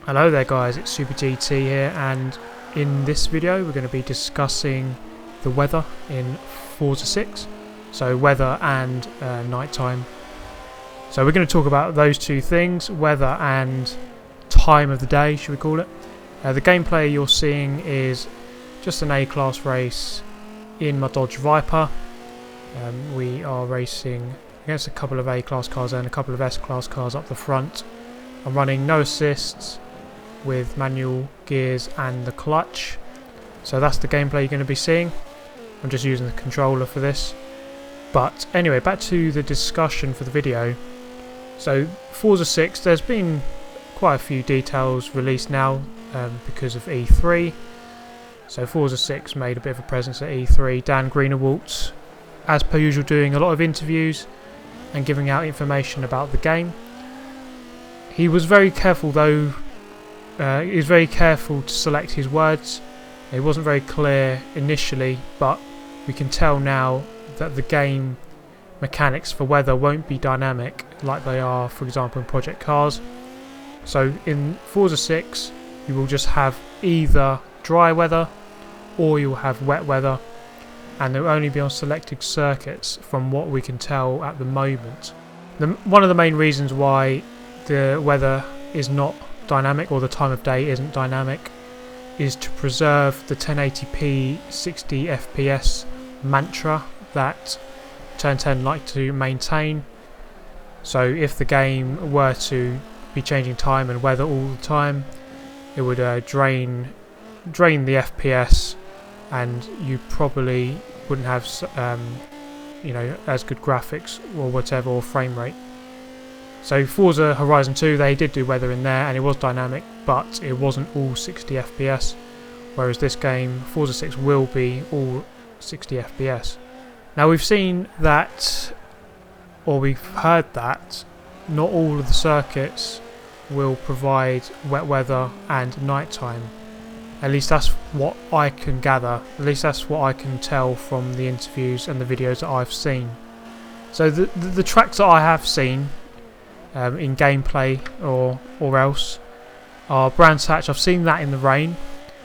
Hello there guys, it's Super GT here, and in this video we're going to be discussing the weather in Forza 6. So weather and nighttime. So we're going to talk about those two things, weather and time of the day, should we call it. The gameplay you're seeing is just an A-class race in my Dodge Viper. We are racing against a couple of A-class cars and a couple of S-class cars up the front. I'm running no assists, with manual gears and the clutch. So that's the gameplay you're going to be seeing. I'm just using the controller for this. But anyway, back to the discussion for the video. So Forza 6, there's been quite a few details released now because of E3. So Forza 6 made a bit of a presence at E3. Dan Greenawalt, as per usual, doing a lot of interviews and giving out information about the game. He was very careful though. He was very careful to select his words. It wasn't very clear initially, but we can tell now that the game mechanics for weather won't be dynamic like they are, for example, in Project Cars. So in Forza 6 you will just have either dry weather or you'll have wet weather, and they'll only be on selected circuits from what we can tell at the moment. One of the main reasons why the weather is not dynamic, or the time of day isn't dynamic, is to preserve the 1080p 60 FPS mantra that Turn 10 like to maintain. So if the game were to be changing time and weather all the time, it would drain the FPS, and you probably wouldn't have as good graphics or whatever, or frame rate. So Forza Horizon 2, they did do weather in there and it was dynamic, but it wasn't all 60 FPS, whereas this game, Forza 6, will be all 60 FPS. Now we've seen that, or we've heard that, not all of the circuits will provide wet weather and nighttime. At least that's what I can gather, at least that's what I can tell from the interviews and the videos that I've seen. So the tracks that I have seen in gameplay or else are Brands Hatch. I've seen that in the rain.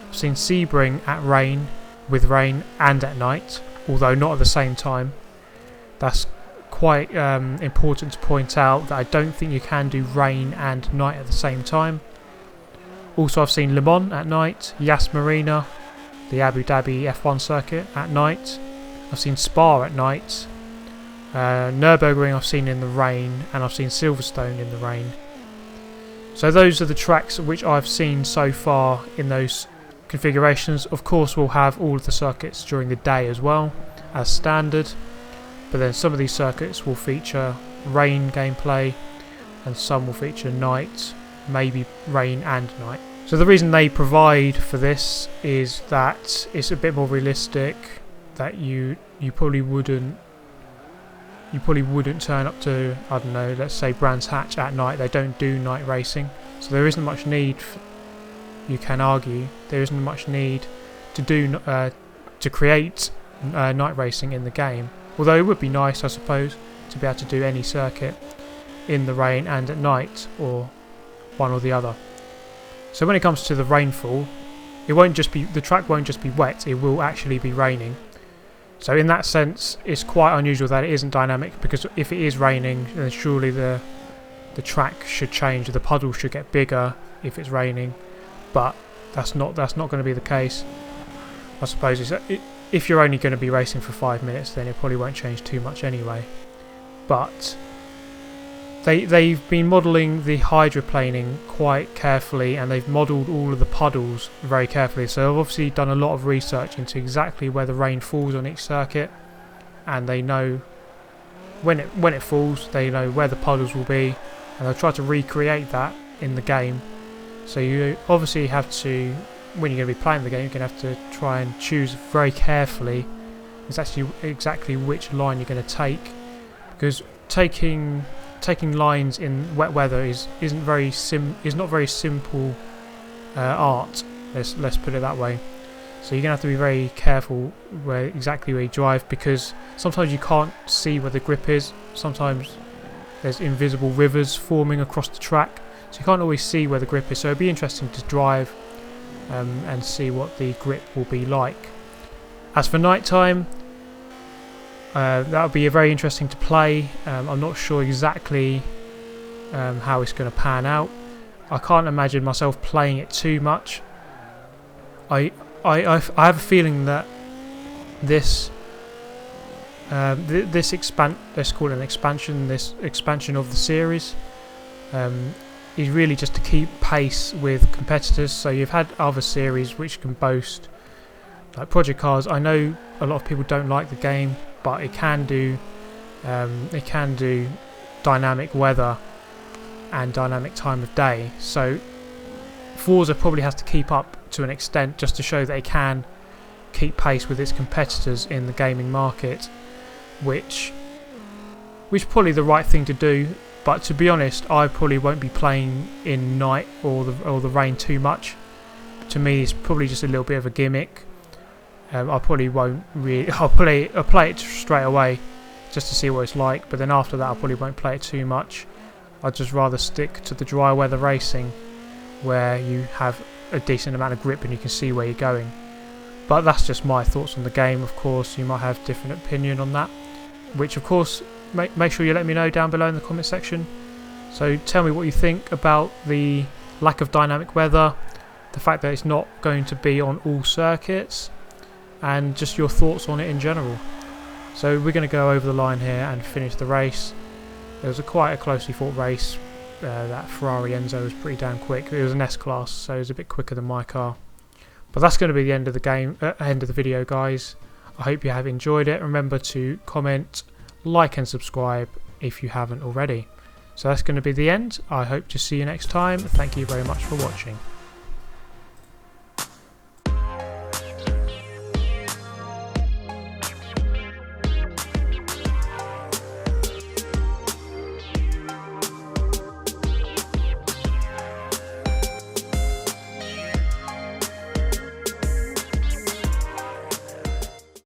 I've seen Sebring at rain, with rain and at night, although not at the same time. That's quite important to point out, that I don't think you can do rain and night at the same time. Also I've seen Le Mans at night, Yas Marina, the Abu Dhabi F1 circuit, at night. I've seen Spa at night. Nürburgring I've seen in the rain, and I've seen Silverstone in the rain. So those are the tracks which I've seen so far in those configurations. Of course we'll have all of the circuits during the day as well, as standard, but then some of these circuits will feature rain gameplay and some will feature night, maybe rain and night. So the reason they provide for this is that it's a bit more realistic, that you probably wouldn't turn up to, I don't know, let's say Brands Hatch at night. They don't do night racing, so there isn't much need, you can argue, there isn't much need to do to create night racing in the game. Although it would be nice, I suppose, to be able to do any circuit in the rain and at night, or one or the other. So when it comes to the rainfall, the track won't just be wet, it will actually be raining. So in that sense, it's quite unusual that it isn't dynamic, because if it is raining, then surely the track should change, the puddle should get bigger if it's raining. But that's not going to be the case. I suppose if you're only going to be racing for 5 minutes, then it probably won't change too much anyway. But they've been modelling the hydroplaning quite carefully, and they've modelled all of the puddles very carefully. So they've obviously done a lot of research into exactly where the rain falls on each circuit, and they know when it falls, they know where the puddles will be, and they'll try to recreate that in the game. So you obviously have to, when you're going to be playing the game, you're going to have to try and choose very carefully exactly which line you're going to take, because taking lines in wet weather is not very simple art. Let's put it that way. So you're gonna have to be very careful exactly where you drive, because sometimes you can't see where the grip is. Sometimes there's invisible rivers forming across the track, so you can't always see where the grip is, so it'd be interesting to drive and see what the grip will be like. As for nighttime, that would be very interesting to play. I'm not sure exactly how it's going to pan out. I can't imagine myself playing it too much. I have a feeling that this let's call it an expansion. This expansion of the series is really just to keep pace with competitors. So you've had other series which can boast, like Project Cars. I know a lot of people don't like the game, but it can do dynamic weather and dynamic time of day. So Forza probably has to keep up to an extent just to show that it can keep pace with its competitors in the gaming market, which is probably the right thing to do. But to be honest, I probably won't be playing in night or the rain too much. To me, it's probably just a little bit of a gimmick. I probably won't really. I'll play it straight away just to see what it's like. But then after that, I probably won't play it too much. I'd just rather stick to the dry weather racing, where you have a decent amount of grip and you can see where you're going. But that's just my thoughts on the game. Of course, you might have different opinion on that, which of course make sure you let me know down below in the comment section. So tell me what you think about the lack of dynamic weather, the fact that it's not going to be on all circuits, and just your thoughts on it in general. So we're going to go over the line here and finish the race. It was quite a closely fought race. That Ferrari Enzo was pretty damn quick. It was an S-Class, so it was a bit quicker than my car. But that's going to be the end of the game, end of the video, guys. I hope you have enjoyed it. Remember to comment, like and subscribe if you haven't already. So that's going to be the end. I hope to see you next time. Thank you very much for watching.